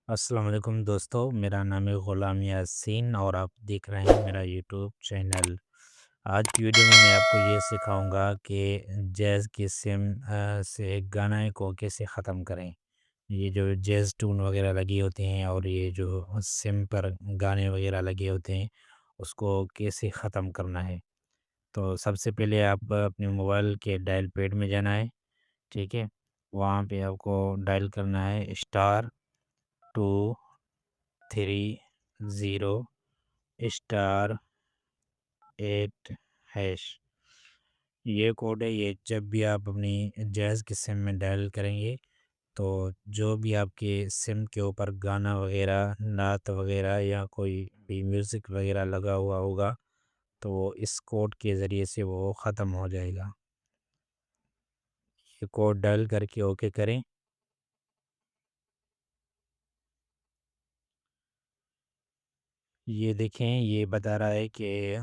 السلام علیکم دوستو، میرا نام ہے غلام یاسین اور آپ دیکھ رہے ہیں میرا یوٹیوب چینل۔ آج کی ویڈیو میں آپ کو یہ سکھاؤں گا کہ جیز کی سم سے گانا کو کیسے ختم کریں۔ یہ جو جیز ٹون وغیرہ لگی ہوتے ہیں اور یہ جو سم پر گانے وغیرہ لگے ہوتے ہیں اس کو کیسے ختم کرنا ہے۔ تو سب سے پہلے آپ اپنے موبائل کے ڈائل پیڈ میں جانا ہے، ٹھیک ہے۔ وہاں پہ آپ کو ڈائل کرنا ہے *230*8#۔ یہ کوڈ ہے، یہ جب بھی آپ اپنی جیز کی سم میں ڈائل کریں گے تو جو بھی آپ کے سم کے اوپر گانا وغیرہ، نعت وغیرہ یا کوئی بھی میوزک وغیرہ لگا ہوا ہوگا تو وہ اس کوڈ کے ذریعے سے وہ ختم ہو جائے گا۔ یہ کوڈ ڈائل کر کے اوکے کریں۔ یہ دیکھیں، یہ بتا رہا ہے کہ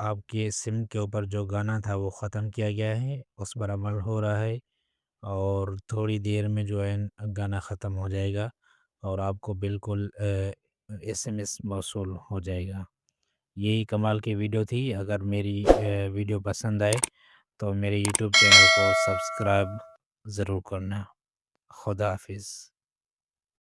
آپ کے سم کے اوپر جو گانا تھا وہ ختم کیا گیا ہے، اس پر عمل ہو رہا ہے اور تھوڑی دیر میں جو ہے گانا ختم ہو جائے گا اور آپ کو بالکل ایس ایم ایس موصول ہو جائے گا۔ یہی کمال کی ویڈیو تھی۔ اگر میری ویڈیو پسند آئے تو میرے یوٹیوب چینل کو سبسکرائب ضرور کرنا۔ خدا حافظ۔